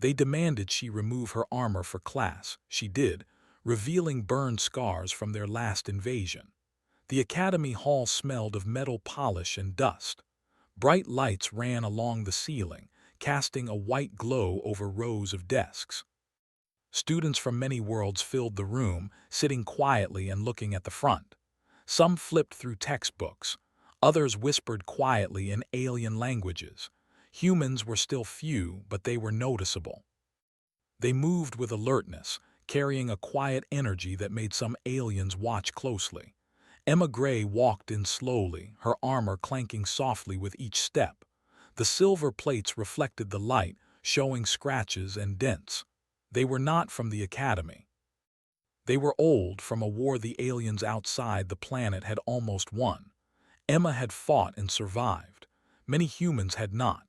They demanded she remove her armor for class. She did, revealing burned scars from their last invasion. The academy hall smelled of metal polish and dust. Bright lights ran along the ceiling, casting a white glow over rows of desks. Students from many worlds filled the room, sitting quietly and looking at the front. Some flipped through textbooks. Others whispered quietly in alien languages. Humans were still few, but they were noticeable. They moved with alertness, carrying a quiet energy that made some aliens watch closely. Emma Gray walked in slowly, her armor clanking softly with each step. The silver plates reflected the light, showing scratches and dents. They were not from the academy. They were old, from a war the aliens outside the planet had almost won. Emma had fought and survived. Many humans had not.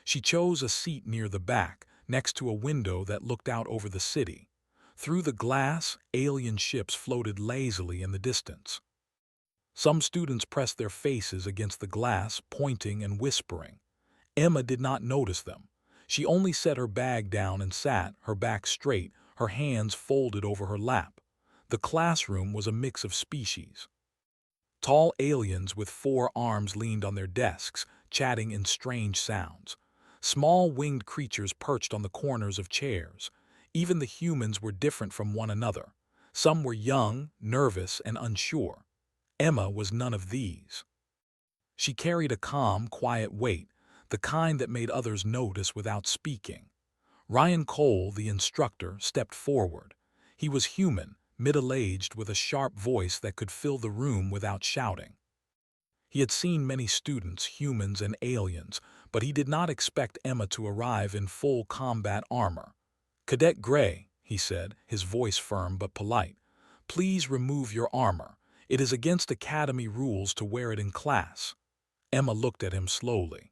She chose a seat near the back, next to a window that looked out over the city. Through the glass, alien ships floated lazily in the distance. Some students pressed their faces against the glass, pointing and whispering. Emma did not notice them. She only set her bag down and sat, her back straight, her hands folded over her lap. The classroom was a mix of species. Tall aliens with 4 arms leaned on their desks, chatting in strange sounds. Small winged creatures perched on the corners of chairs. Even the humans were different from one another. Some were young, nervous, and unsure. Emma was none of these. She carried a calm, quiet weight, the kind that made others notice without speaking. Ryan Cole, the instructor, stepped forward. He was human, middle-aged, with a sharp voice that could fill the room without shouting. He had seen many students, humans and aliens, but he did not expect Emma to arrive in full combat armor. "Cadet Gray," he said, his voice firm but polite, "please remove your armor. It is against academy rules to wear it in class." Emma looked at him slowly.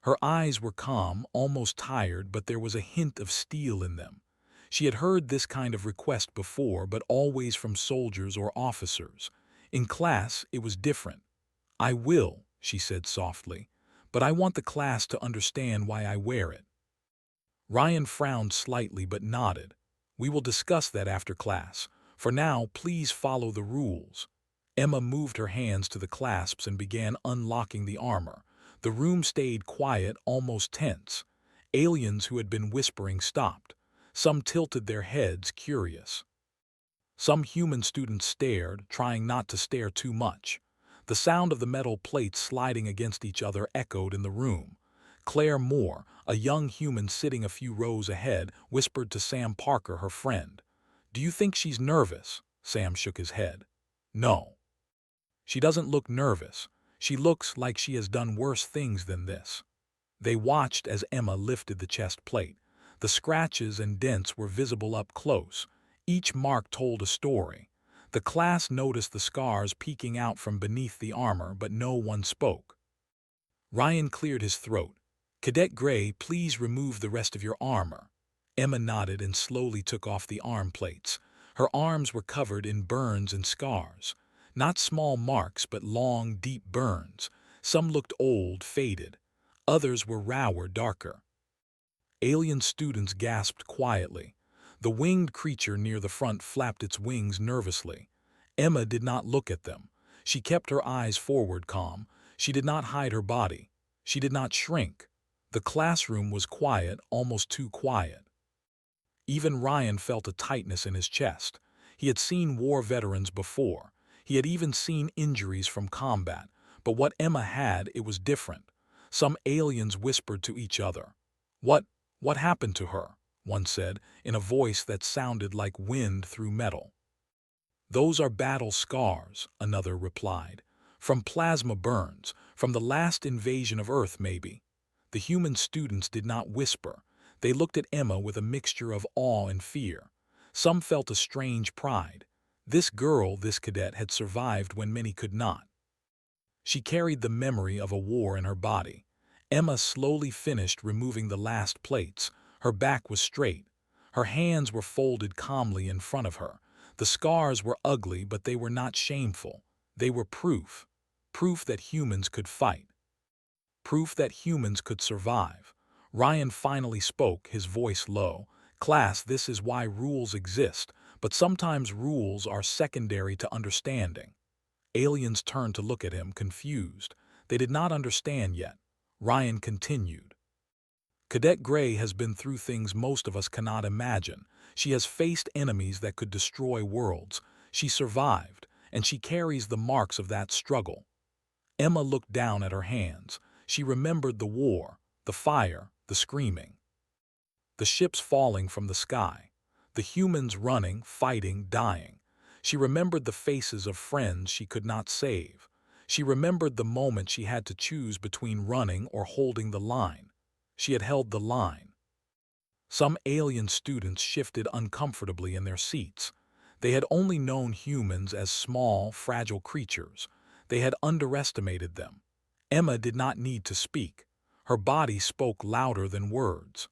Her eyes were calm, almost tired, but there was a hint of steel in them. She had heard this kind of request before, but always from soldiers or officers. In class, it was different. "I will," she said softly, "but I want the class to understand why I wear it." Ryan frowned slightly but nodded. "We will discuss that after class. For now, please follow the rules." Emma moved her hands to the clasps and began unlocking the armor. The room stayed quiet, almost tense. Aliens who had been whispering stopped. Some tilted their heads, curious. Some human students stared, trying not to stare too much. The sound of the metal plates sliding against each other echoed in the room. Claire Moore, a young human sitting a few rows ahead, whispered to Sam Parker, her friend. "Do you think she's nervous?" Sam shook his head. "No. She doesn't look nervous. She looks like she has done worse things than this." They watched as Emma lifted the chest plate. The scratches and dents were visible up close. Each mark told a story. The class noticed the scars peeking out from beneath the armor, but no one spoke. Ryan cleared his throat. "Cadet Gray, please remove the rest of your armor." Emma nodded and slowly took off the arm plates. Her arms were covered in burns and scars. Not small marks, but long, deep burns. Some looked old, faded. Others were rawer, darker. Alien students gasped quietly. The winged creature near the front flapped its wings nervously. Emma did not look at them. She kept her eyes forward, calm. She did not hide her body. She did not shrink. The classroom was quiet, almost too quiet. Even Ryan felt a tightness in his chest. He had seen war veterans before. He had even seen injuries from combat. But what Emma had, it was different. Some aliens whispered to each other. What happened to her?" one said, in a voice that sounded like wind through metal. "Those are battle scars," another replied. "From plasma burns, from the last invasion of Earth, maybe." The human students did not whisper. They looked at Emma with a mixture of awe and fear. Some felt a strange pride. This girl, this cadet, had survived when many could not. She carried the memory of a war in her body. Emma slowly finished removing the last plates. Her back was straight. Her hands were folded calmly in front of her. The scars were ugly, but they were not shameful. They were proof. Proof that humans could fight. Proof that humans could survive. Ryan finally spoke, his voice low. "Class, this is why rules exist, but sometimes rules are secondary to understanding." Aliens turned to look at him, confused. They did not understand yet. Ryan continued. "Cadet Gray has been through things most of us cannot imagine. She has faced enemies that could destroy worlds. She survived, and she carries the marks of that struggle." Emma looked down at her hands. She remembered the war, the fire, the screaming. The ships falling from the sky. The humans running, fighting, dying. She remembered the faces of friends she could not save. She remembered the moment she had to choose between running or holding the line. She had held the line. Some alien students shifted uncomfortably in their seats. They had only known humans as small, fragile creatures. They had underestimated them. Emma did not need to speak. Her body spoke louder than words.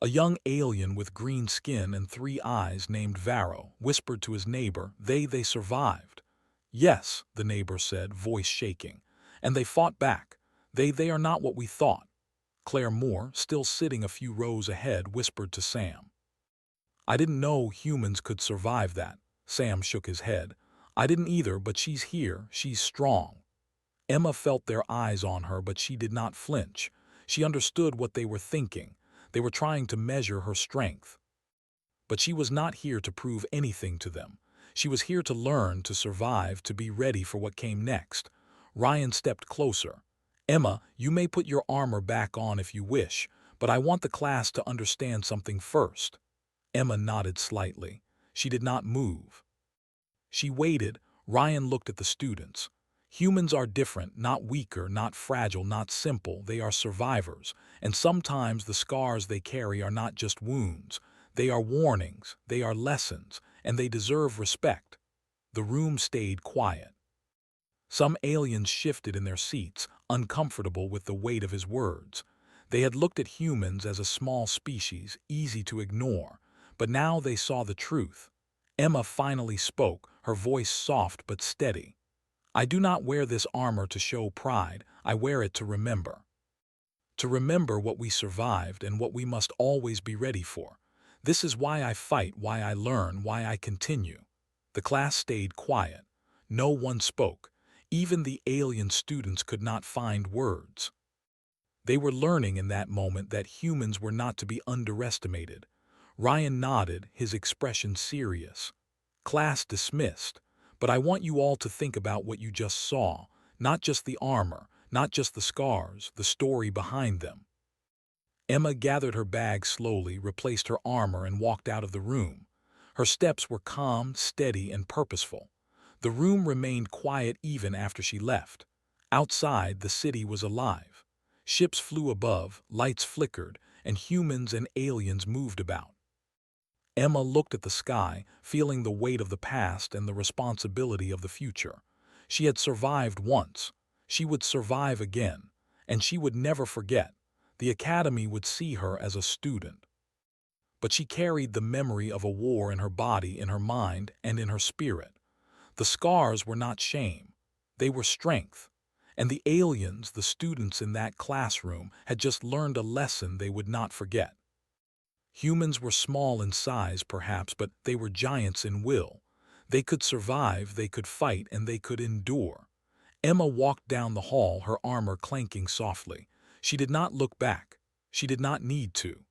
A young alien with green skin and 3 eyes named Varro whispered to his neighbor, they survived." "Yes," the neighbor said, voice shaking. "And they fought back. They are not what we thought." Claire Moore, still sitting a few rows ahead, whispered to Sam. "I didn't know humans could survive that." Sam shook his head. "I didn't either, but she's here, she's strong." Emma felt their eyes on her, but she did not flinch. She understood what they were thinking. They were trying to measure her strength. But she was not here to prove anything to them. She was here to learn, to survive, to be ready for what came next. Ryan stepped closer. "Emma, you may put your armor back on if you wish, but I want the class to understand something first." Emma nodded slightly. She did not move. She waited. Ryan looked at the students. Humans are different, not weaker, not fragile, not simple. They are survivors, and sometimes the scars they carry are not just wounds. They are warnings, they are lessons, and they deserve respect. The room stayed quiet. Some aliens shifted in their seats, uncomfortable with the weight of his words. They had looked at humans as a small species, easy to ignore, but now they saw the truth. Emma finally spoke, her voice soft but steady. "I do not wear this armor to show pride, I wear it to remember. To remember what we survived and what we must always be ready for. This is why I fight, why I learn, why I continue." The class stayed quiet. No one spoke. Even the alien students could not find words. They were learning in that moment that humans were not to be underestimated. Ryan nodded, his expression serious. "Class dismissed. But I want you all to think about what you just saw, not just the armor, not just the scars, the story behind them." Emma gathered her bag slowly, replaced her armor, and walked out of the room. Her steps were calm, steady, and purposeful. The room remained quiet even after she left. Outside, the city was alive. Ships flew above, lights flickered, and humans and aliens moved about. Emma looked at the sky, feeling the weight of the past and the responsibility of the future. She had survived once. She would survive again. And she would never forget. The academy would see her as a student. But she carried the memory of a war in her body, in her mind, and in her spirit. The scars were not shame. They were strength. And the aliens, the students in that classroom, had just learned a lesson they would not forget. Humans were small in size, perhaps, but they were giants in will. They could survive, they could fight, and they could endure. Emma walked down the hall, her armor clanking softly. She did not look back. She did not need to.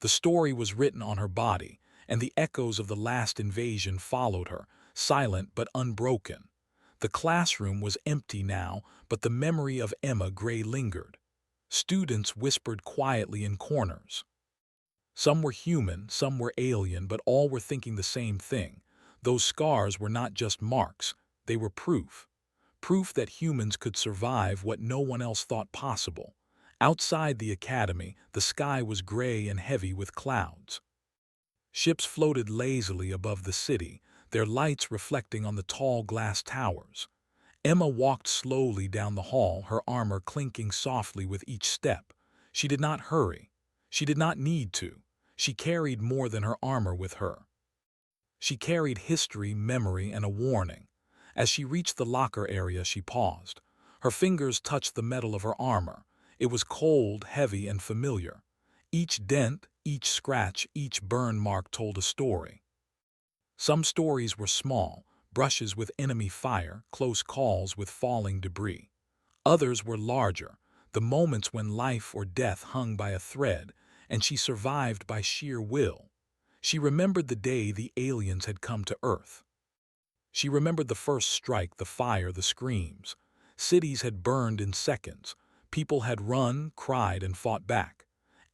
The story was written on her body, and the echoes of the last invasion followed her, silent but unbroken. The classroom was empty now, but the memory of Emma Gray lingered. Students whispered quietly in corners. Some were human, some were alien, but all were thinking the same thing. Those scars were not just marks, they were proof. Proof that humans could survive what no one else thought possible. Outside the academy, the sky was gray and heavy with clouds. Ships floated lazily above the city, their lights reflecting on the tall glass towers. Emma walked slowly down the hall, her armor clinking softly with each step. She did not hurry. She did not need to. She carried more than her armor with her. She carried history, memory, and a warning. As she reached the locker area, she paused. Her fingers touched the metal of her armor. It was cold, heavy, and familiar. Each dent, each scratch, each burn mark told a story. Some stories were small, brushes with enemy fire, close calls with falling debris. Others were larger, the moments when life or death hung by a thread, and she survived by sheer will. She remembered the day the aliens had come to Earth. She remembered the first strike, the fire, the screams. Cities had burned in seconds. People had run, cried, and fought back.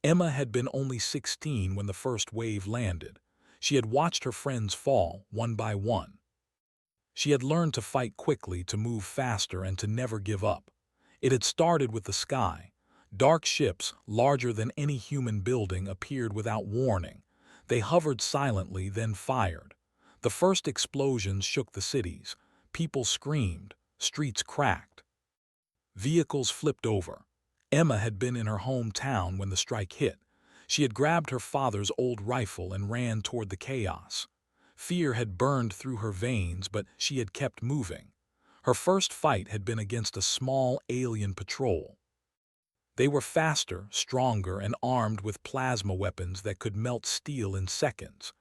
Emma had been only 16 when the first wave landed. She had watched her friends fall, one by one. She had learned to fight quickly, to move faster, and to never give up. It had started with the sky. Dark ships, larger than any human building, appeared without warning. They hovered silently, then fired. The first explosions shook the cities. People screamed. Streets cracked. Vehicles flipped over. Emma had been in her hometown when the strike hit. She had grabbed her father's old rifle and ran toward the chaos. Fear had burned through her veins, but she had kept moving. Her first fight had been against a small alien patrol. They were faster, stronger, and armed with plasma weapons that could melt steel in seconds.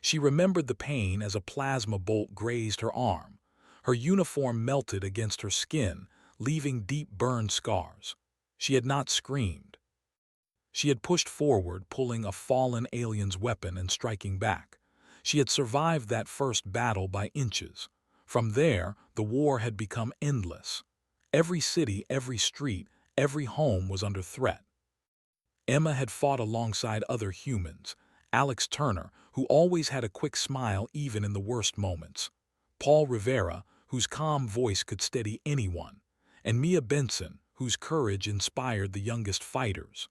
She remembered the pain as a plasma bolt grazed her arm. Her uniform melted against her skin, leaving deep burned scars. She had not screamed. She had pushed forward, pulling a fallen alien's weapon and striking back. She had survived that first battle by inches. From there, the war had become endless. Every city, every street, every home was under threat. Emma had fought alongside other humans. Alex Turner, who always had a quick smile even in the worst moments. Paul Rivera, whose calm voice could steady anyone. And Mia Benson, whose courage inspired the youngest fighters.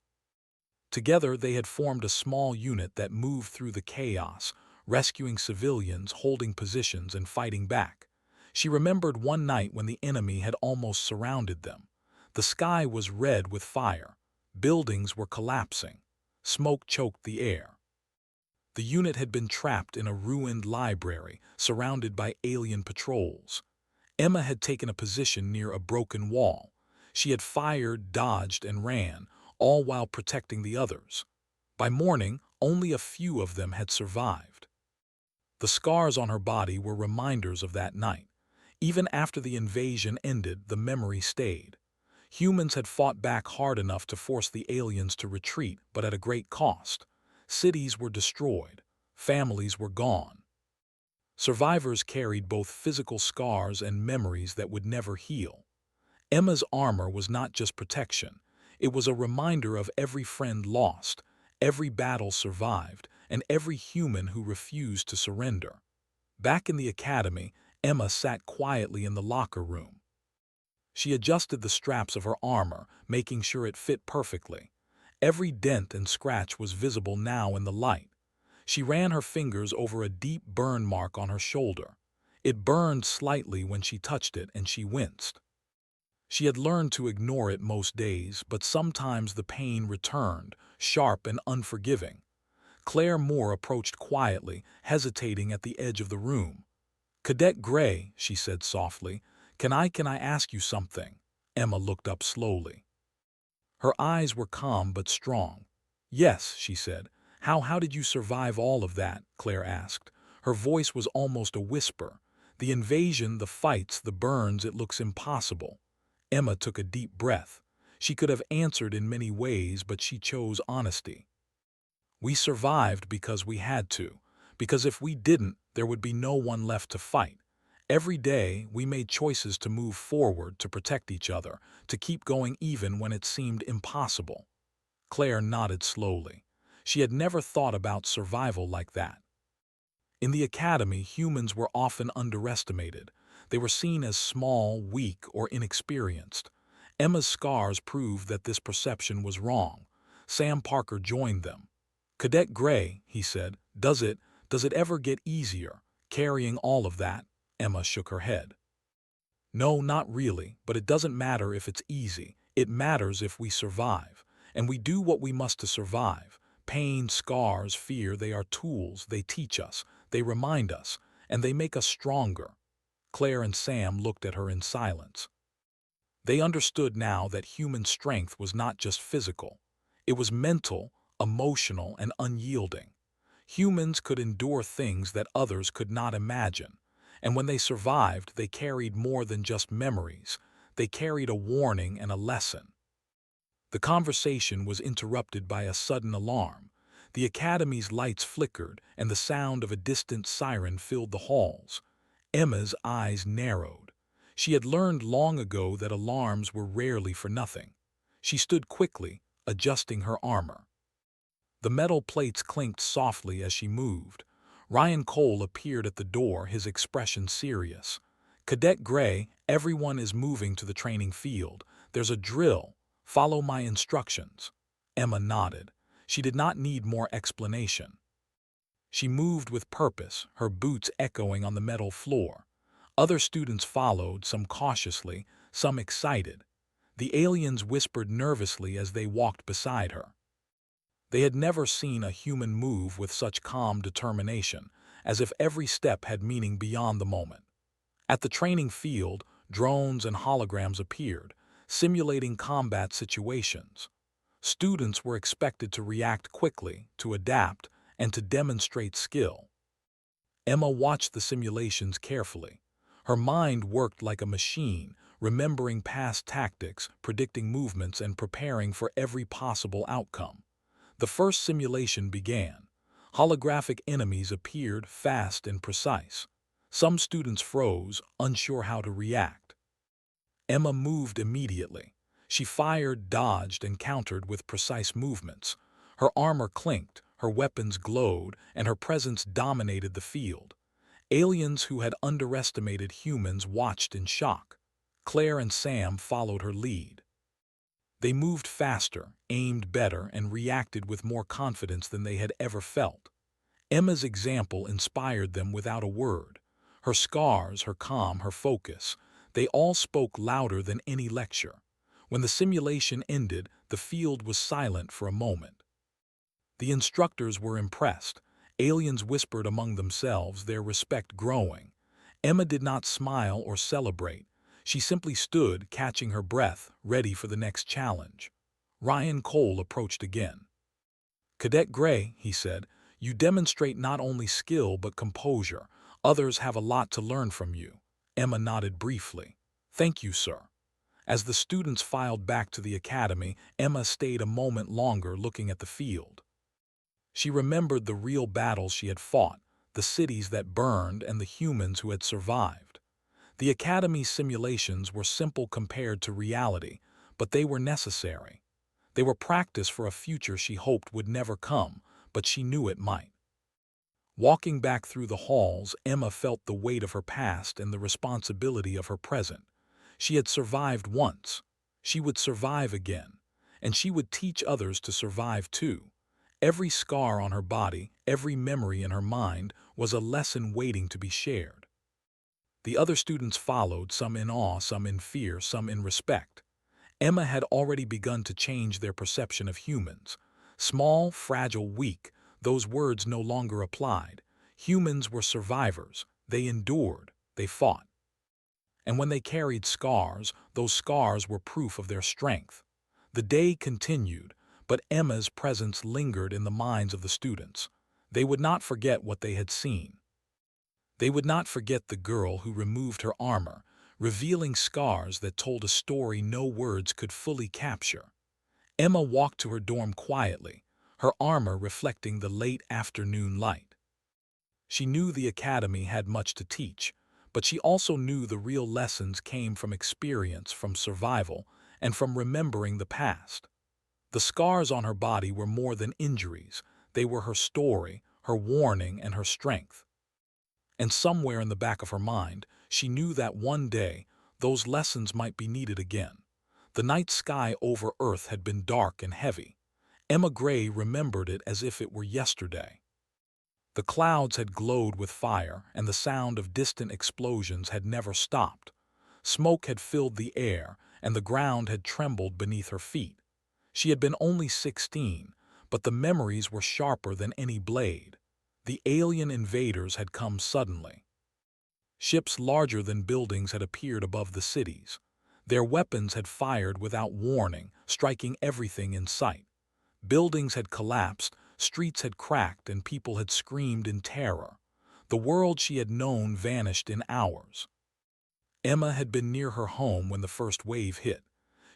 Together, they had formed a small unit that moved through the chaos, rescuing civilians, holding positions, and fighting back. She remembered one night when the enemy had almost surrounded them. The sky was red with fire. Buildings were collapsing. Smoke choked the air. The unit had been trapped in a ruined library, surrounded by alien patrols. Emma had taken a position near a broken wall. She had fired, dodged, and ran, all while protecting the others. By morning, only a few of them had survived. The scars on her body were reminders of that night. Even after the invasion ended, the memory stayed. Humans had fought back hard enough to force the aliens to retreat, but at a great cost. Cities were destroyed. Families were gone. Survivors carried both physical scars and memories that would never heal. Emma's armor was not just protection. It was a reminder of every friend lost, every battle survived, and every human who refused to surrender. Back in the academy, Emma sat quietly in the locker room. She adjusted the straps of her armor, making sure it fit perfectly. Every dent and scratch was visible now in the light. She ran her fingers over a deep burn mark on her shoulder. It burned slightly when she touched it, and she winced. She had learned to ignore it most days, but sometimes the pain returned, sharp and unforgiving. Claire Moore approached quietly, hesitating at the edge of the room. "Cadet Gray," she said softly, can I ask you something?" Emma looked up slowly. Her eyes were calm but strong. "Yes," she said. How did you survive all of that?" Claire asked. Her voice was almost a whisper. "The invasion, the fights, the burns, it looks impossible." Emma took a deep breath. She could have answered in many ways, but she chose honesty. "We survived because we had to, because if we didn't, there would be no one left to fight. Every day, we made choices to move forward, to protect each other, to keep going even when it seemed impossible." Claire nodded slowly. She had never thought about survival like that. In the academy, humans were often underestimated. They were seen as small, weak, or inexperienced. Emma's scars proved that this perception was wrong. Sam Parker joined them. "Cadet Gray," he said, does it ever get easier, carrying all of that?" Emma shook her head. "No, not really, but it doesn't matter if it's easy. It matters if we survive. And we do what we must to survive. Pain, scars, fear, they are tools. They teach us. They remind us. And they make us stronger." Claire and Sam looked at her in silence. They understood now that human strength was not just physical. It was mental, emotional, and unyielding. Humans could endure things that others could not imagine, and when they survived, they carried more than just memories. They carried a warning and a lesson. The conversation was interrupted by a sudden alarm. The academy's lights flickered, and the sound of a distant siren filled the halls. Emma's eyes narrowed. She had learned long ago that alarms were rarely for nothing. She stood quickly, adjusting her armor. The metal plates clinked softly as she moved. Ryan Cole appeared at the door, his expression serious. "Cadet Gray, everyone is moving to the training field. There's a drill. Follow my instructions." Emma nodded. She did not need more explanation. She moved with purpose, her boots echoing on the metal floor. Other students followed, some cautiously, some excited. The aliens whispered nervously as they walked beside her. They had never seen a human move with such calm determination, as if every step had meaning beyond the moment. At the training field, drones and holograms appeared, simulating combat situations. Students were expected to react quickly, to adapt, and to demonstrate skill. Emma watched the simulations carefully. Her mind worked like a machine, remembering past tactics, predicting movements, and preparing for every possible outcome. The first simulation began. Holographic enemies appeared, fast and precise. Some students froze, unsure how to react. Emma moved immediately. She fired, dodged, and countered with precise movements. Her armor clinked, her weapons glowed, and her presence dominated the field. Aliens who had underestimated humans watched in shock. Claire and Sam followed her lead. They moved faster, aimed better, and reacted with more confidence than they had ever felt. Emma's example inspired them without a word. Her scars, her calm, her focus, they all spoke louder than any lecture. When the simulation ended, the field was silent for a moment. The instructors were impressed. Aliens whispered among themselves, their respect growing. Emma did not smile or celebrate. She simply stood, catching her breath, ready for the next challenge. Ryan Cole approached again. "Cadet Gray," he said, "you demonstrate not only skill but composure. Others have a lot to learn from you." Emma nodded briefly. "Thank you, sir." As the students filed back to the academy, Emma stayed a moment longer looking at the field. She remembered the real battles she had fought, the cities that burned and the humans who had survived. The Academy's simulations were simple compared to reality, but they were necessary. They were practice for a future she hoped would never come, but she knew it might. Walking back through the halls, Emma felt the weight of her past and the responsibility of her present. She had survived once. She would survive again, and she would teach others to survive too. Every scar on her body, every memory in her mind, was a lesson waiting to be shared. The other students followed, some in awe, some in fear, some in respect. Emma had already begun to change their perception of humans. Small, fragile, weak, those words no longer applied. Humans were survivors. They endured. They fought. And when they carried scars, those scars were proof of their strength. The day continued, but Emma's presence lingered in the minds of the students. They would not forget what they had seen. They would not forget the girl who removed her armor, revealing scars that told a story no words could fully capture. Emma walked to her dorm quietly, her armor reflecting the late afternoon light. She knew the academy had much to teach, but she also knew the real lessons came from experience, from survival, and from remembering the past. The scars on her body were more than injuries. They were her story, her warning, and her strength. And somewhere in the back of her mind, she knew that one day, those lessons might be needed again. The night sky over Earth had been dark and heavy. Emma Gray remembered it as if it were yesterday. The clouds had glowed with fire, and the sound of distant explosions had never stopped. Smoke had filled the air, and the ground had trembled beneath her feet. She had been only 16, but the memories were sharper than any blade. The alien invaders had come suddenly. Ships larger than buildings had appeared above the cities. Their weapons had fired without warning, striking everything in sight. Buildings had collapsed, streets had cracked, and people had screamed in terror. The world she had known vanished in hours. Emma had been near her home when the first wave hit.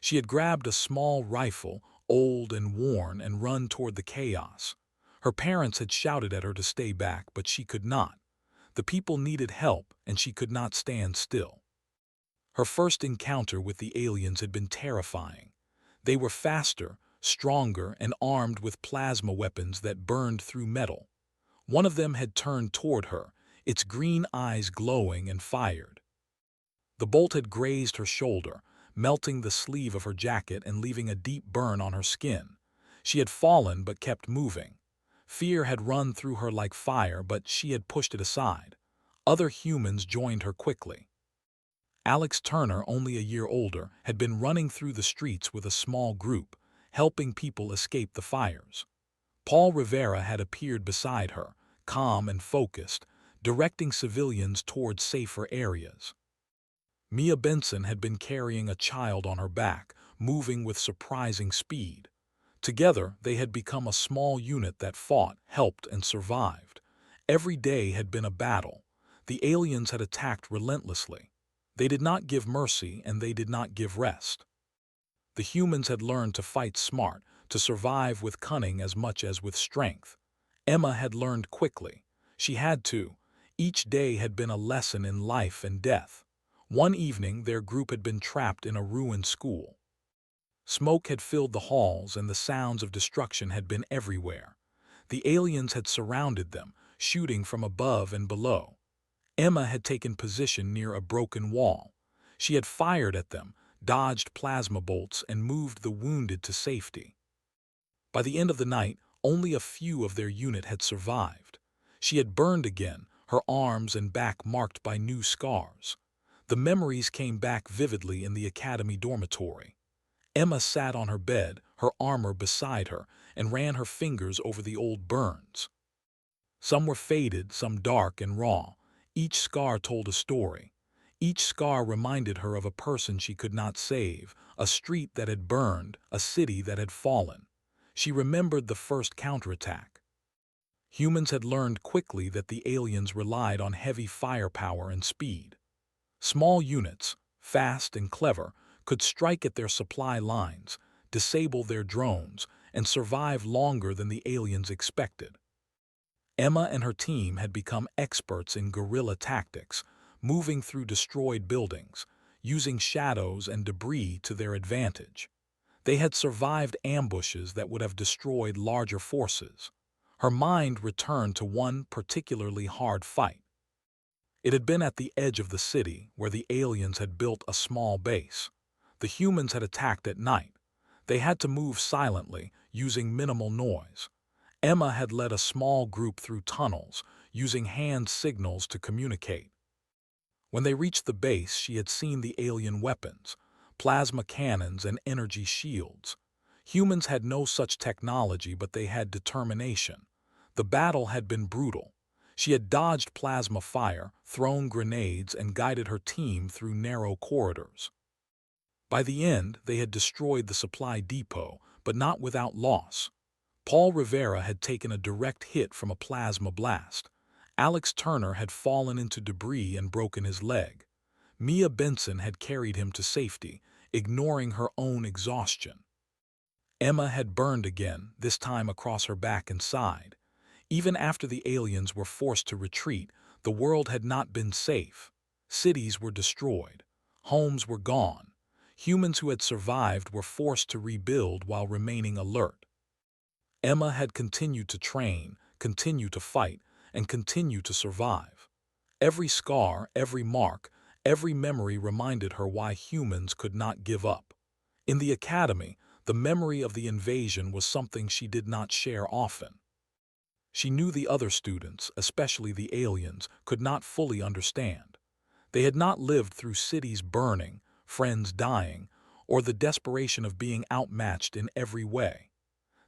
She had grabbed a small rifle, old and worn, and run toward the chaos. Her parents had shouted at her to stay back, but she could not. The people needed help, and she could not stand still. Her first encounter with the aliens had been terrifying. They were faster, stronger, and armed with plasma weapons that burned through metal. One of them had turned toward her, its green eyes glowing, and fired. The bolt had grazed her shoulder, melting the sleeve of her jacket and leaving a deep burn on her skin. She had fallen but kept moving. Fear had run through her like fire, but she had pushed it aside. Other humans joined her quickly. Alex Turner, only a year older, had been running through the streets with a small group, helping people escape the fires. Paul Rivera had appeared beside her, calm and focused, directing civilians towards safer areas. Mia Benson had been carrying a child on her back, moving with surprising speed. Together, they had become a small unit that fought, helped, and survived. Every day had been a battle. The aliens had attacked relentlessly. They did not give mercy, and they did not give rest. The humans had learned to fight smart, to survive with cunning as much as with strength. Emma had learned quickly. She had to. Each day had been a lesson in life and death. One evening, their group had been trapped in a ruined school. Smoke had filled the halls, and the sounds of destruction had been everywhere. The aliens had surrounded them, shooting from above and below. Emma had taken position near a broken wall. She had fired at them, dodged plasma bolts, and moved the wounded to safety. By the end of the night, only a few of their unit had survived. She had burned again, her arms and back marked by new scars. The memories came back vividly in the academy dormitory. Emma sat on her bed, her armor beside her, and ran her fingers over the old burns. Some were faded, some dark and raw. Each scar told a story. Each scar reminded her of a person she could not save, a street that had burned, a city that had fallen. She remembered the first counterattack. Humans had learned quickly that the aliens relied on heavy firepower and speed. Small units, fast and clever, could strike at their supply lines, disable their drones, and survive longer than the aliens expected. Emma and her team had become experts in guerrilla tactics, moving through destroyed buildings, using shadows and debris to their advantage. They had survived ambushes that would have destroyed larger forces. Her mind returned to one particularly hard fight. It had been at the edge of the city, where the aliens had built a small base. The humans had attacked at night. They had to move silently, using minimal noise. Emma had led a small group through tunnels, using hand signals to communicate. When they reached the base, she had seen the alien weapons, plasma cannons and energy shields. Humans had no such technology, but they had determination. The battle had been brutal. She had dodged plasma fire, thrown grenades, and guided her team through narrow corridors. By the end, they had destroyed the supply depot, but not without loss. Paul Rivera had taken a direct hit from a plasma blast. Alex Turner had fallen into debris and broken his leg. Mia Benson had carried him to safety, ignoring her own exhaustion. Emma had burned again, this time across her back and side. Even after the aliens were forced to retreat, the world had not been safe. Cities were destroyed. Homes were gone. Humans who had survived were forced to rebuild while remaining alert. Emma had continued to train, continue to fight, and continue to survive. Every scar, every mark, every memory reminded her why humans could not give up. In the academy, the memory of the invasion was something she did not share often. She knew the other students, especially the aliens, could not fully understand. They had not lived through cities burning, friends dying, or the desperation of being outmatched in every way.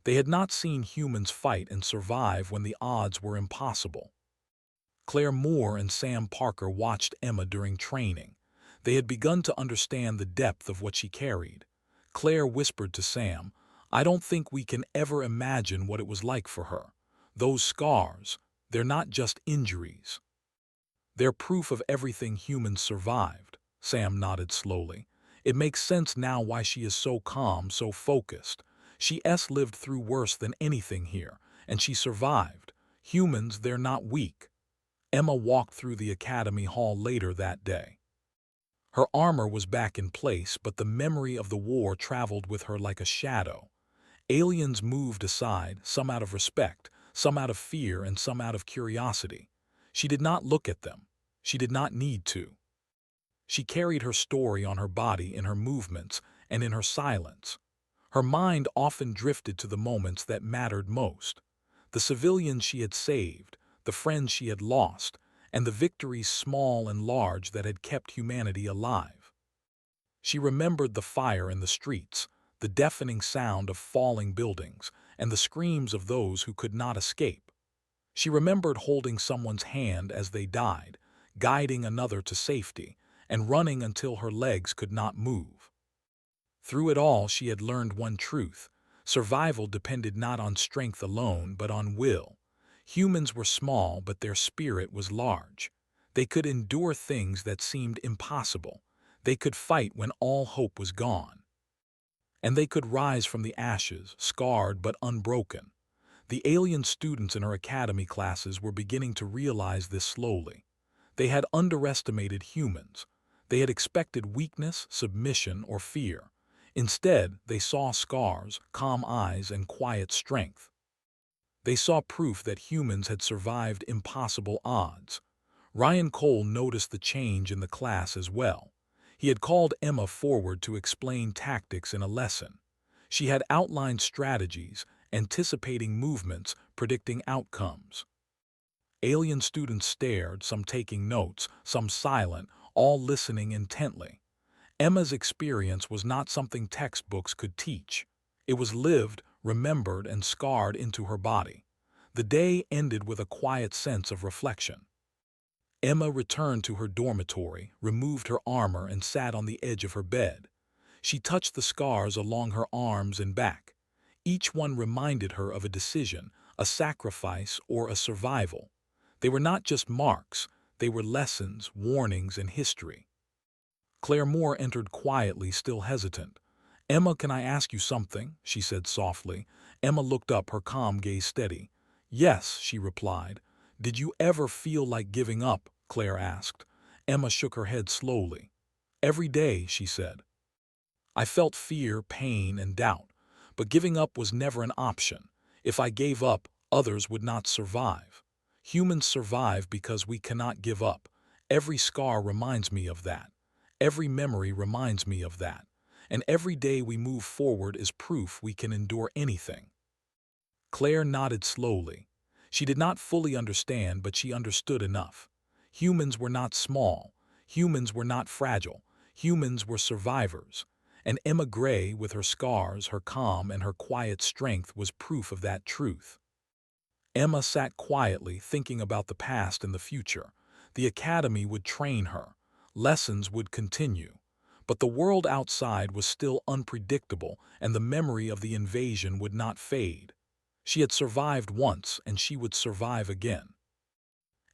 They had not seen humans fight and survive when the odds were impossible. Claire Moore and Sam Parker watched Emma during training. They had begun to understand the depth of what she carried. Claire whispered to Sam, "I don't think we can ever imagine what it was like for her. Those scars, they're not just injuries. They're proof of everything humans survived." Sam nodded slowly. "It makes sense now why she is so calm, so focused. She's lived through worse than anything here, and she survived. Humans, they're not weak." Emma walked through the academy hall later that day. Her armor was back in place, but the memory of the war traveled with her like a shadow. Aliens moved aside, some out of respect, some out of fear, and some out of curiosity. She did not look at them. She did not need to. She carried her story on her body, in her movements, and in her silence. Her mind often drifted to the moments that mattered most. The civilians she had saved, the friends she had lost, and the victories small and large that had kept humanity alive. She remembered the fire in the streets, the deafening sound of falling buildings, and the screams of those who could not escape. She remembered holding someone's hand as they died, guiding another to safety, and running until her legs could not move. Through it all, she had learned one truth: survival depended not on strength alone, but on will. Humans were small, but their spirit was large. They could endure things that seemed impossible. They could fight when all hope was gone. And they could rise from the ashes, scarred but unbroken. The alien students in her academy classes were beginning to realize this slowly. They had underestimated humans. They had expected weakness, submission, or fear. Instead, they saw scars, calm eyes, and quiet strength. They saw proof that humans had survived impossible odds. Ryan Cole noticed the change in the class as well. He had called Emma forward to explain tactics in a lesson. She had outlined strategies, anticipating movements, predicting outcomes. Alien students stared, some taking notes, some silent, all listening intently. Emma's experience was not something textbooks could teach. It was lived, remembered, and scarred into her body. The day ended with a quiet sense of reflection. Emma returned to her dormitory, removed her armor, and sat on the edge of her bed. She touched the scars along her arms and back. Each one reminded her of a decision, a sacrifice, or a survival. They were not just marks, they were lessons, warnings, and history. Claire Moore entered quietly, still hesitant. "Emma, can I ask you something?" she said softly. Emma looked up, her calm gaze steady. "Yes," she replied. "Did you ever feel like giving up?" Claire asked. Emma shook her head slowly. "Every day," she said. "I felt fear, pain, and doubt, but giving up was never an option. If I gave up, others would not survive. Humans survive because we cannot give up. Every scar reminds me of that. Every memory reminds me of that. And every day we move forward is proof we can endure anything." Claire nodded slowly. She did not fully understand, but she understood enough. Humans were not small. Humans were not fragile. Humans were survivors. And Emma Gray, with her scars, her calm, and her quiet strength, was proof of that truth. Emma sat quietly, thinking about the past and the future. The academy would train her. Lessons would continue. But the world outside was still unpredictable, and the memory of the invasion would not fade. She had survived once, and she would survive again.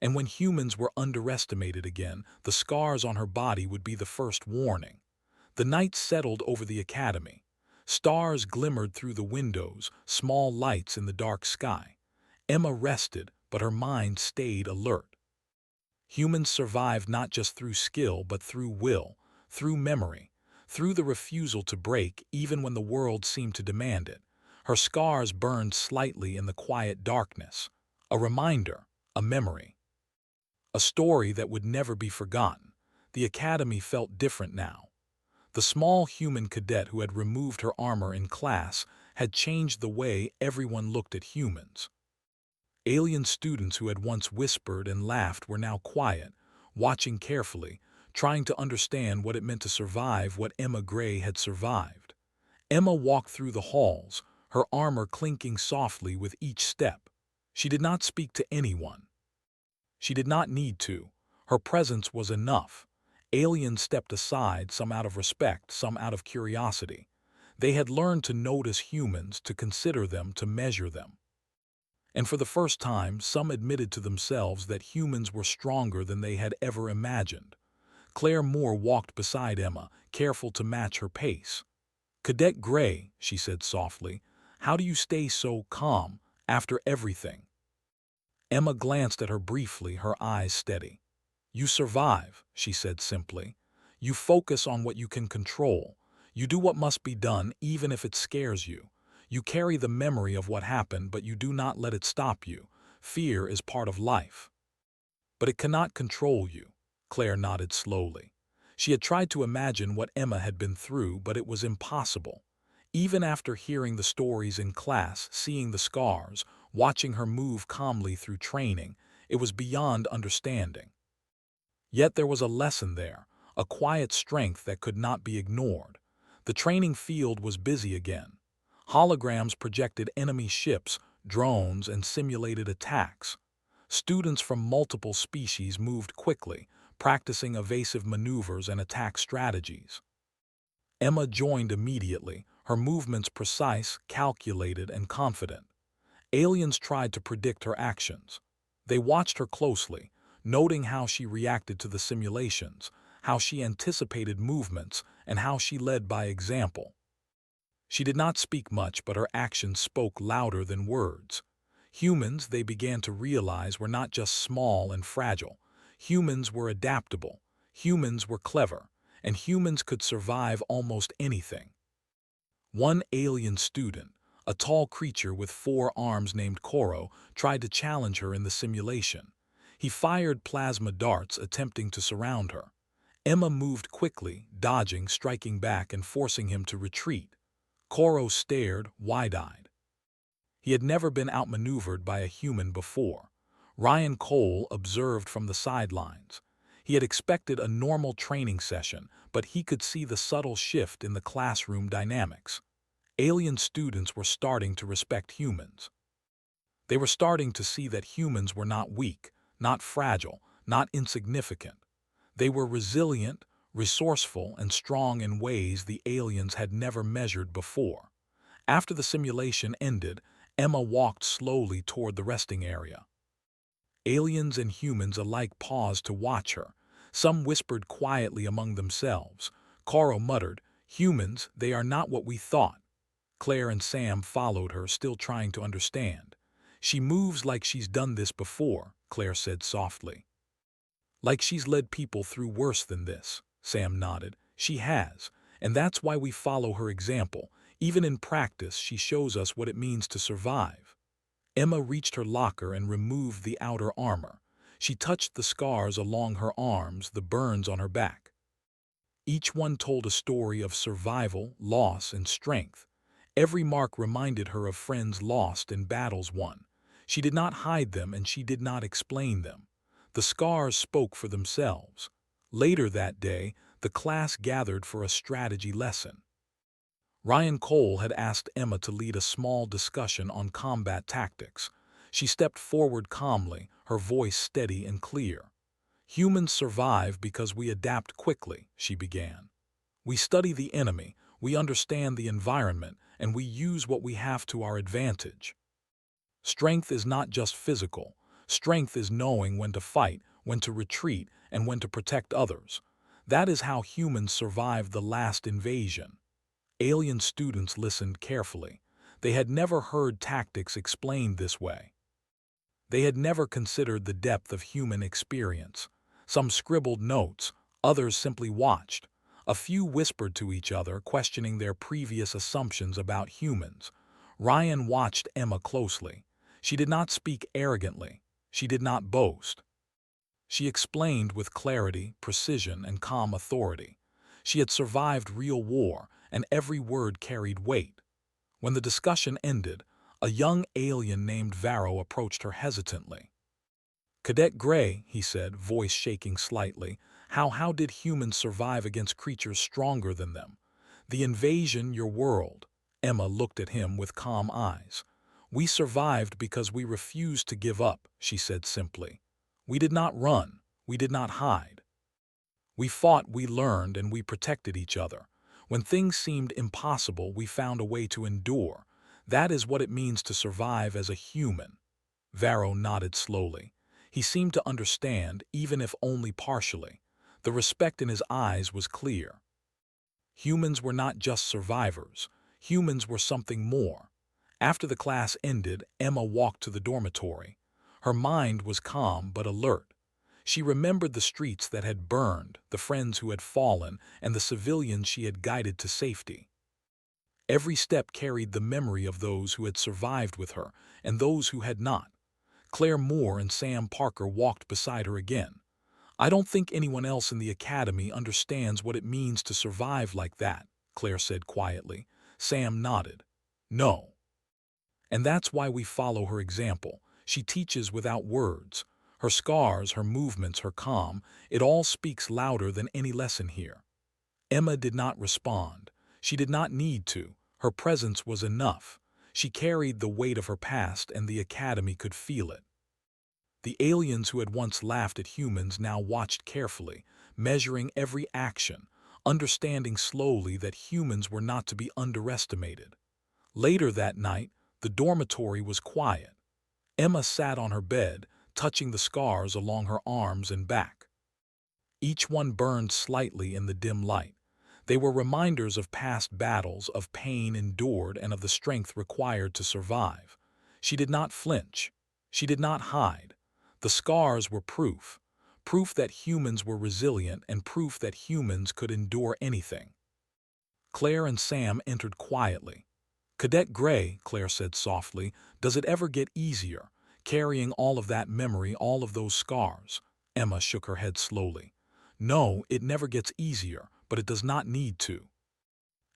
And when humans were underestimated again, the scars on her body would be the first warning. The night settled over the academy. Stars glimmered through the windows, small lights in the dark sky. Emma rested, but her mind stayed alert. Humans survived not just through skill, but through will, through memory, through the refusal to break even when the world seemed to demand it. Her scars burned slightly in the quiet darkness. A reminder, a memory. A story that would never be forgotten. The academy felt different now. The small human cadet who had removed her armor in class had changed the way everyone looked at humans. Alien students who had once whispered and laughed were now quiet, watching carefully, trying to understand what it meant to survive what Emma Gray had survived. Emma walked through the halls, her armor clinking softly with each step. She did not speak to anyone. She did not need to. Her presence was enough. Aliens stepped aside, some out of respect, some out of curiosity. They had learned to notice humans, to consider them, to measure them. And for the first time, some admitted to themselves that humans were stronger than they had ever imagined. Claire Moore walked beside Emma, careful to match her pace. "Cadet Gray," she said softly, "how do you stay so calm after everything?" Emma glanced at her briefly, her eyes steady. "You survive," she said simply. "You focus on what you can control. You do what must be done, even if it scares you. You carry the memory of what happened, but you do not let it stop you. Fear is part of life. But it cannot control you." Claire nodded slowly. She had tried to imagine what Emma had been through, but it was impossible. Even after hearing the stories in class, seeing the scars, watching her move calmly through training, it was beyond understanding. Yet there was a lesson there, a quiet strength that could not be ignored. The training field was busy again. Holograms projected enemy ships, drones, and simulated attacks. Students from multiple species moved quickly, practicing evasive maneuvers and attack strategies. Emma joined immediately, her movements precise, calculated, and confident. Aliens tried to predict her actions. They watched her closely, noting how she reacted to the simulations, how she anticipated movements, and how she led by example. She did not speak much, but her actions spoke louder than words. Humans, they began to realize, were not just small and fragile. Humans were adaptable. Humans were clever. And humans could survive almost anything. One alien student, a tall creature with 4 arms named Koro, tried to challenge her in the simulation. He fired plasma darts, attempting to surround her. Emma moved quickly, dodging, striking back, and forcing him to retreat. Koro stared, wide-eyed. He had never been outmaneuvered by a human before. Ryan Cole observed from the sidelines. He had expected a normal training session, but he could see the subtle shift in the classroom dynamics. Alien students were starting to respect humans. They were starting to see that humans were not weak, not fragile, not insignificant. They were resilient, resourceful, and strong in ways the aliens had never measured before. After the simulation ended, Emma walked slowly toward the resting area. Aliens and humans alike paused to watch her. Some whispered quietly among themselves. Koro muttered, "Humans, they are not what we thought." Claire and Sam followed her, still trying to understand. "She moves like she's done this before," Claire said softly. "Like she's led people through worse than this," Sam nodded. "She has, and that's why we follow her example. Even in practice, she shows us what it means to survive." Emma reached her locker and removed the outer armor. She touched the scars along her arms, the burns on her back. Each one told a story of survival, loss, and strength. Every mark reminded her of friends lost and battles won. She did not hide them, and she did not explain them. The scars spoke for themselves. Later that day, the class gathered for a strategy lesson. Ryan Cole had asked Emma to lead a small discussion on combat tactics. She stepped forward calmly, her voice steady and clear. "Humans survive because we adapt quickly," she began. "We study the enemy, we understand the environment, and we use what we have to our advantage. Strength is not just physical. Strength is knowing when to fight, when to retreat, and when to protect others. That is how humans survived the last invasion." Alien students listened carefully. They had never heard tactics explained this way. They had never considered the depth of human experience. Some scribbled notes, others simply watched. A few whispered to each other, questioning their previous assumptions about humans. Ryan watched Emma closely. She did not speak arrogantly. She did not boast. She explained with clarity, precision, and calm authority. She had survived real war, and every word carried weight. When the discussion ended, a young alien named Varro approached her hesitantly. "Cadet Gray," he said, voice shaking slightly, how did humans survive against creatures stronger than them? The invasion, your world." Emma looked at him with calm eyes. "We survived because we refused to give up," she said simply. "We did not run. We did not hide. We fought, we learned, and we protected each other. When things seemed impossible, we found a way to endure. That is what it means to survive as a human." Varro nodded slowly. He seemed to understand, even if only partially. The respect in his eyes was clear. Humans were not just survivors. Humans were something more. After the class ended, Emma walked to the dormitory. Her mind was calm but alert. She remembered the streets that had burned, the friends who had fallen, and the civilians she had guided to safety. Every step carried the memory of those who had survived with her and those who had not. Claire Moore and Sam Parker walked beside her again. "I don't think anyone else in the academy understands what it means to survive like that," Claire said quietly. Sam nodded. "No. And that's why we follow her example. She teaches without words. Her scars, her movements, her calm, it all speaks louder than any lesson here." Emma did not respond. She did not need to. Her presence was enough. She carried the weight of her past, and the academy could feel it. The aliens who had once laughed at humans now watched carefully, measuring every action, understanding slowly that humans were not to be underestimated. Later that night, the dormitory was quiet. Emma sat on her bed, touching the scars along her arms and back. Each one burned slightly in the dim light. They were reminders of past battles, of pain endured, and of the strength required to survive. She did not flinch. She did not hide. The scars were proof. Proof that humans were resilient and proof that humans could endure anything. Claire and Sam entered quietly. "Cadet Gray," Claire said softly, "does it ever get easier, carrying all of that memory, all of those scars?" Emma shook her head slowly. "No, it never gets easier, but it does not need to.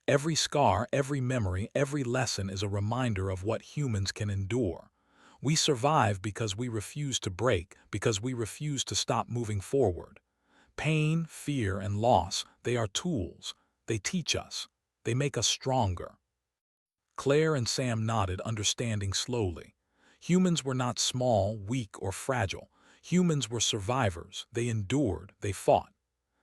Every scar, every memory, every lesson is a reminder of what humans can endure. We survive because we refuse to break, because we refuse to stop moving forward. Pain, fear, and loss, they are tools. They teach us. They make us stronger." Claire and Sam nodded, understanding slowly. Humans were not small, weak, or fragile. Humans were survivors. They endured. They fought.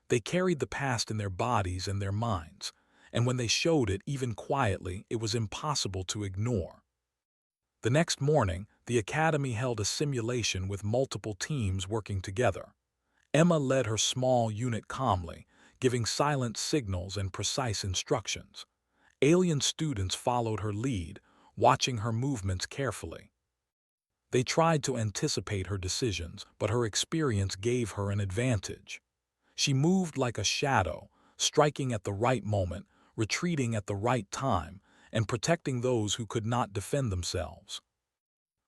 They carried the past in their bodies and their minds. And when they showed it, even quietly, it was impossible to ignore. The next morning, the academy held a simulation with multiple teams working together. Emma led her small unit calmly, giving silent signals and precise instructions. Alien students followed her lead, watching her movements carefully. They tried to anticipate her decisions, but her experience gave her an advantage. She moved like a shadow, striking at the right moment, retreating at the right time, and protecting those who could not defend themselves.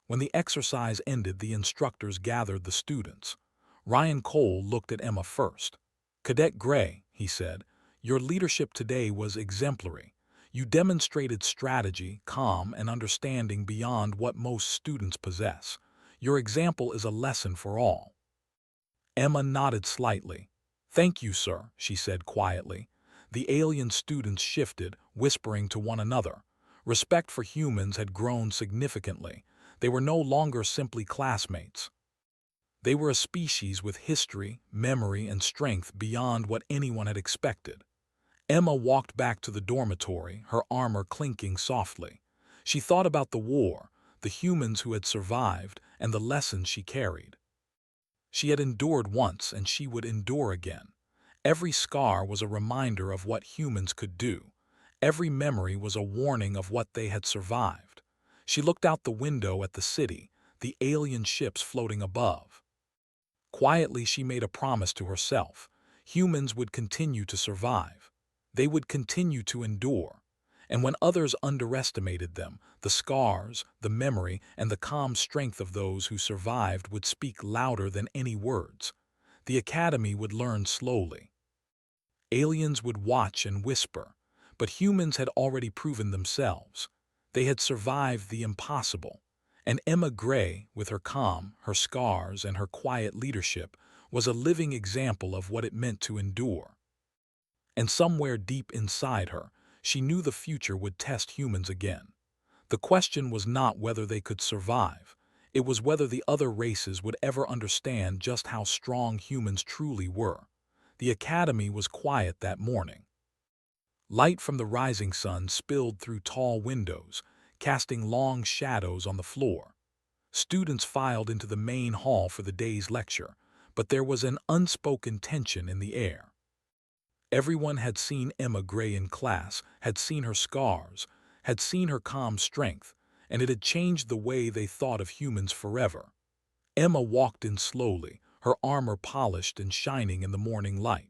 When the exercise ended, the instructors gathered the students. Ryan Cole looked at Emma first. "Cadet Gray," he said, "your leadership today was exemplary. You demonstrated strategy, calm, and understanding beyond what most students possess. Your example is a lesson for all." Emma nodded slightly. "Thank you, sir," she said quietly. The alien students shifted, whispering to one another. Respect for humans had grown significantly. They were no longer simply classmates. They were a species with history, memory, and strength beyond what anyone had expected. Emma walked back to the dormitory, her armor clinking softly. She thought about the war, the humans who had survived, and the lessons she carried. She had endured once, and she would endure again. Every scar was a reminder of what humans could do. Every memory was a warning of what they had survived. She looked out the window at the city, the alien ships floating above. Quietly, she made a promise to herself. Humans would continue to survive. They would continue to endure. And when others underestimated them, the scars, the memory, and the calm strength of those who survived would speak louder than any words. The academy would learn slowly. Aliens would watch and whisper, but humans had already proven themselves. They had survived the impossible. And Emma Gray, with her calm, her scars, and her quiet leadership, was a living example of what it meant to endure. And somewhere deep inside her, she knew the future would test humans again. The question was not whether they could survive. It was whether the other races would ever understand just how strong humans truly were. The academy was quiet that morning. Light from the rising sun spilled through tall windows, casting long shadows on the floor. Students filed into the main hall for the day's lecture, but there was an unspoken tension in the air. Everyone had seen Emma Gray in class, had seen her scars, had seen her calm strength, and it had changed the way they thought of humans forever. Emma walked in slowly, her armor polished and shining in the morning light.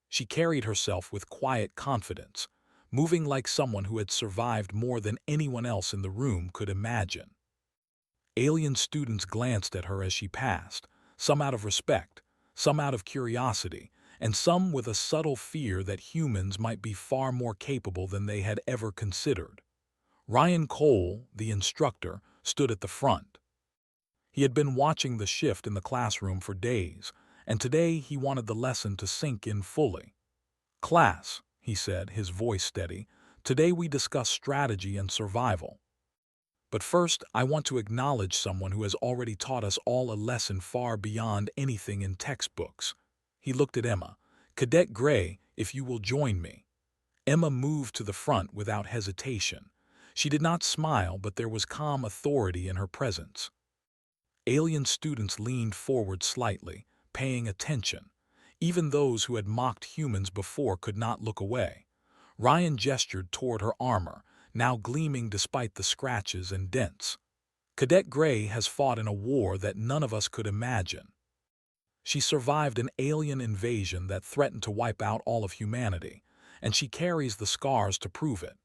She carried herself with quiet confidence, moving like someone who had survived more than anyone else in the room could imagine. Alien students glanced at her as she passed, some out of respect, some out of curiosity, and some with a subtle fear that humans might be far more capable than they had ever considered. Ryan Cole, the instructor, stood at the front. He had been watching the shift in the classroom for days, and today he wanted the lesson to sink in fully. "Class," he said, his voice steady, "today we discuss strategy and survival. But first, I want to acknowledge someone who has already taught us all a lesson far beyond anything in textbooks." He looked at Emma. "Cadet Gray, if you will join me." Emma moved to the front without hesitation. She did not smile, but there was calm authority in her presence. Alien students leaned forward slightly, paying attention. Even those who had mocked humans before could not look away. Ryan gestured toward her armor, now gleaming despite the scratches and dents. "Cadet Gray has fought in a war that none of us could imagine. She survived an alien invasion that threatened to wipe out all of humanity, and she carries the scars to prove it."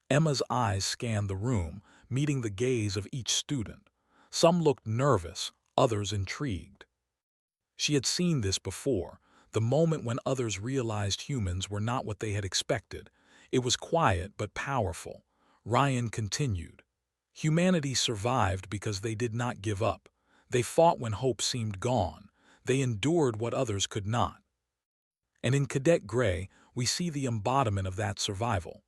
Emma's eyes scanned the room, meeting the gaze of each student. Some looked nervous, others intrigued. She had seen this before, the moment when others realized humans were not what they had expected. It was quiet but powerful. Ryan continued. "Humanity survived because they did not give up. They fought when hope seemed gone. They endured what others could not. And in Cadet Gray, we see the embodiment of that survival."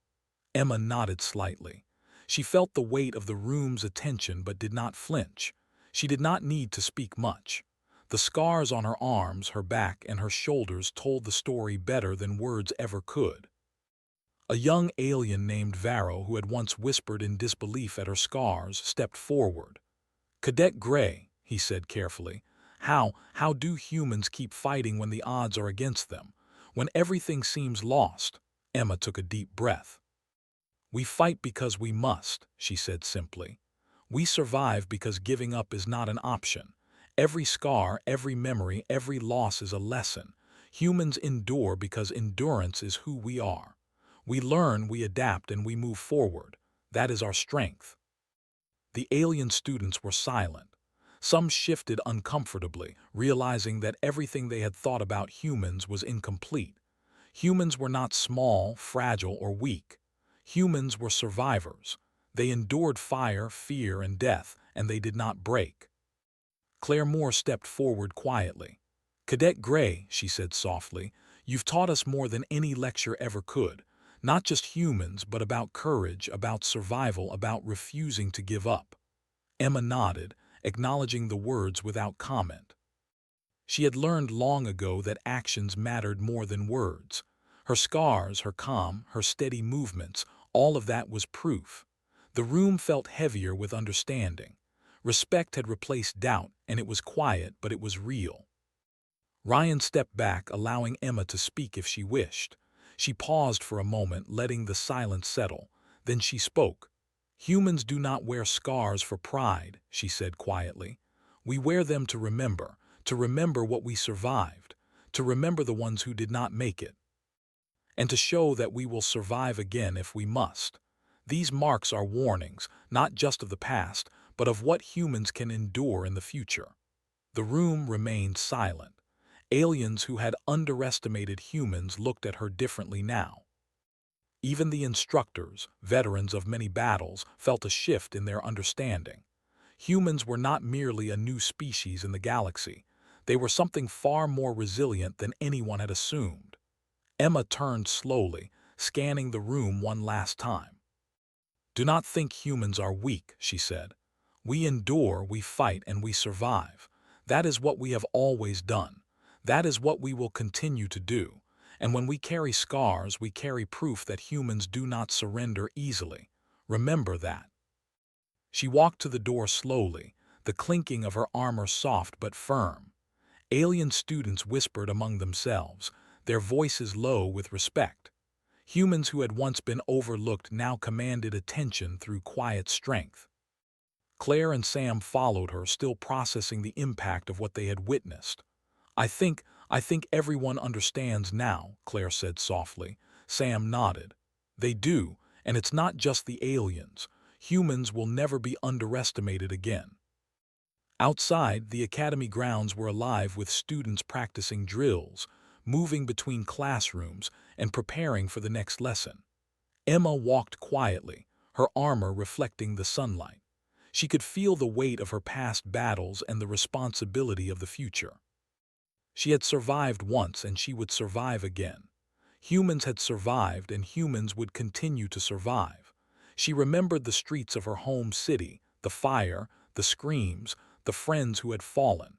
Emma nodded slightly. She felt the weight of the room's attention but did not flinch. She did not need to speak much. The scars on her arms, her back, and her shoulders told the story better than words ever could. A young alien named Varro, who had once whispered in disbelief at her scars, stepped forward. "Cadet Gray," he said carefully, how do humans keep fighting when the odds are against them? When everything seems lost?" Emma took a deep breath. "We fight because we must," she said simply. "We survive because giving up is not an option. Every scar, every memory, every loss is a lesson. Humans endure because endurance is who we are. We learn, we adapt, and we move forward. That is our strength." The alien students were silent. Some shifted uncomfortably, realizing that everything they had thought about humans was incomplete. Humans were not small, fragile, or weak. Humans were survivors. They endured fire, fear, and death, and they did not break. Claire Moore stepped forward quietly. "Cadet Gray," she said softly, "you've taught us more than any lecture ever could. Not just humans, but about courage, about survival, about refusing to give up." Emma nodded, acknowledging the words without comment. She had learned long ago that actions mattered more than words. Her scars, her calm, her steady movements, all of that was proof. The room felt heavier with understanding. Respect had replaced doubt, and it was quiet, but it was real. Ryan stepped back, allowing Emma to speak if she wished. She paused for a moment, letting the silence settle. Then she spoke. "Humans do not wear scars for pride," she said quietly. "We wear them to remember what we survived, to remember the ones who did not make it, and to show that we will survive again if we must. These marks are warnings, not just of the past, but of what humans can endure in the future." The room remained silent. Aliens who had underestimated humans looked at her differently now. Even the instructors, veterans of many battles, felt a shift in their understanding. Humans were not merely a new species in the galaxy. They were something far more resilient than anyone had assumed. Emma turned slowly, scanning the room one last time. "Do not think humans are weak," she said. "We endure, we fight, and we survive. That is what we have always done. That is what we will continue to do. And when we carry scars, we carry proof that humans do not surrender easily. Remember that. She walked to the door slowly, the clinking of her armor soft but firm. Alien students whispered among themselves, their voices low with respect. Humans who had once been overlooked now commanded attention through quiet strength. Claire and Sam followed her, still processing the impact of what they had witnessed. I think everyone understands now, Claire said softly. Sam nodded. They do, and it's not just the aliens. Humans will never be underestimated again. Outside, the academy grounds were alive with students practicing drills, moving between classrooms, and preparing for the next lesson. Emma walked quietly, her armor reflecting the sunlight. She could feel the weight of her past battles and the responsibility of the future. She had survived once and she would survive again. Humans had survived and humans would continue to survive. She remembered the streets of her home city, the fire, the screams, the friends who had fallen.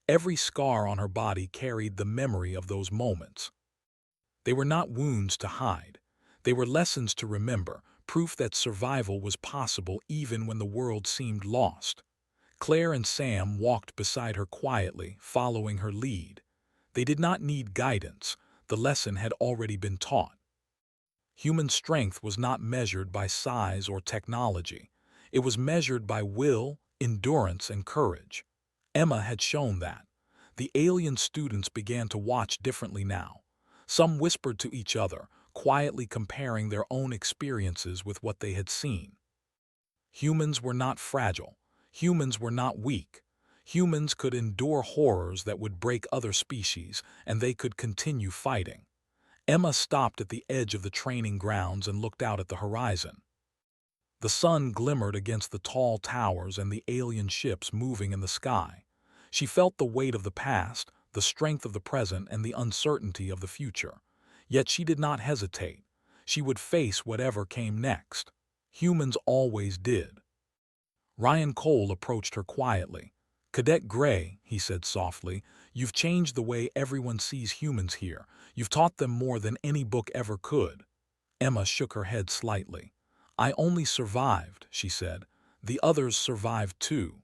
Every scar on her body carried the memory of those moments. They were not wounds to hide. They were lessons to remember, proof that survival was possible even when the world seemed lost. Claire and Sam walked beside her quietly, following her lead. They did not need guidance. The lesson had already been taught. Human strength was not measured by size or technology. It was measured by will, endurance, and courage. Emma had shown that. The alien students began to watch differently now. Some whispered to each other, quietly comparing their own experiences with what they had seen. Humans were not fragile. Humans were not weak. Humans could endure horrors that would break other species, and they could continue fighting. Emma stopped at the edge of the training grounds and looked out at the horizon. The sun glimmered against the tall towers and the alien ships moving in the sky. She felt the weight of the past, the strength of the present, and the uncertainty of the future. Yet she did not hesitate. She would face whatever came next. Humans always did. Ryan Cole approached her quietly. "Cadet Gray," he said softly, "you've changed the way everyone sees humans here. You've taught them more than any book ever could." Emma shook her head slightly. "I only survived," she said. "The others survived too.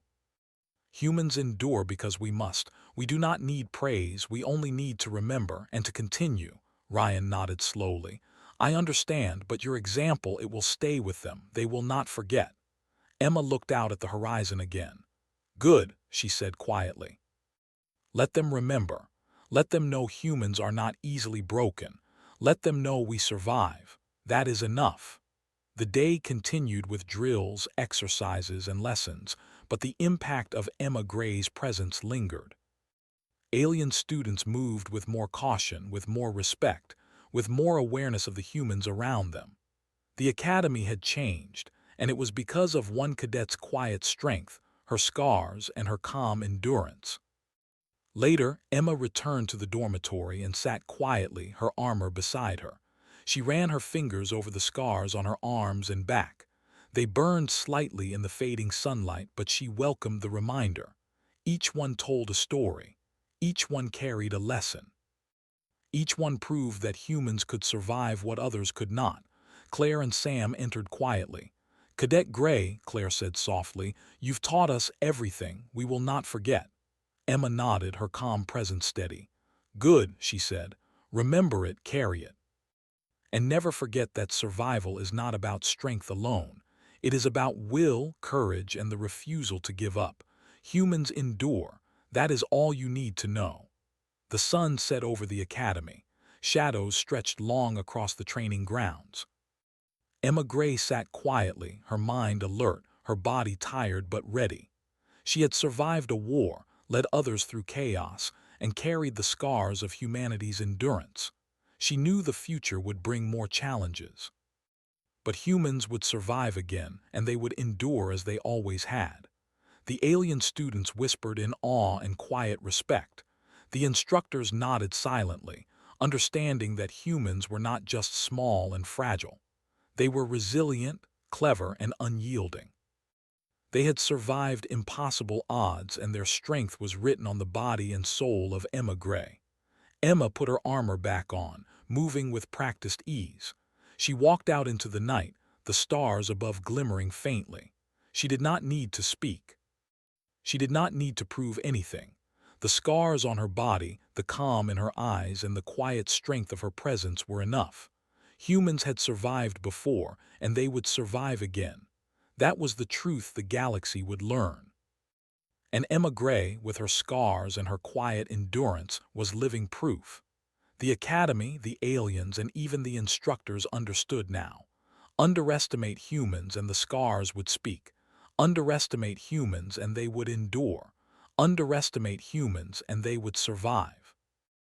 Humans endure because we must. We do not need praise, we only need to remember and to continue." Ryan nodded slowly. "I understand, but your example, it will stay with them. They will not forget." Emma looked out at the horizon again. "Good," she said quietly. "Let them remember. Let them know humans are not easily broken. Let them know we survive. That is enough." The day continued with drills, exercises, and lessons, but the impact of Emma Gray's presence lingered. Alien students moved with more caution, with more respect, with more awareness of the humans around them. The academy had changed, and it was because of one cadet's quiet strength, her scars, and her calm endurance. Later, Emma returned to the dormitory and sat quietly, her armor beside her. She ran her fingers over the scars on her arms and back. They burned slightly in the fading sunlight, but she welcomed the reminder. Each one told a story. Each one carried a lesson. Each one proved that humans could survive what others could not. Claire and Sam entered quietly. "Cadet Gray," Claire said softly, "you've taught us everything. We will not forget." Emma nodded, her calm presence steady. "Good," she said. "Remember it, carry it. And never forget that survival is not about strength alone. It is about will, courage, and the refusal to give up. Humans endure. That is all you need to know." The sun set over the academy. Shadows stretched long across the training grounds. Emma Gray sat quietly, her mind alert, her body tired but ready. She had survived a war, led others through chaos, and carried the scars of humanity's endurance. She knew the future would bring more challenges. But humans would survive again, and they would endure as they always had. The alien students whispered in awe and quiet respect. The instructors nodded silently, understanding that humans were not just small and fragile. They were resilient, clever, and unyielding. They had survived impossible odds, and their strength was written on the body and soul of Emma Gray. Emma put her armor back on, moving with practiced ease. She walked out into the night, the stars above glimmering faintly. She did not need to speak. She did not need to prove anything. The scars on her body, the calm in her eyes, and the quiet strength of her presence were enough. Humans had survived before, and they would survive again. That was the truth the galaxy would learn. And Emma Gray, with her scars and her quiet endurance, was living proof. The Academy, the aliens, and even the instructors understood now. Underestimate humans and the scars would speak. Underestimate humans and they would endure. Underestimate humans and they would survive.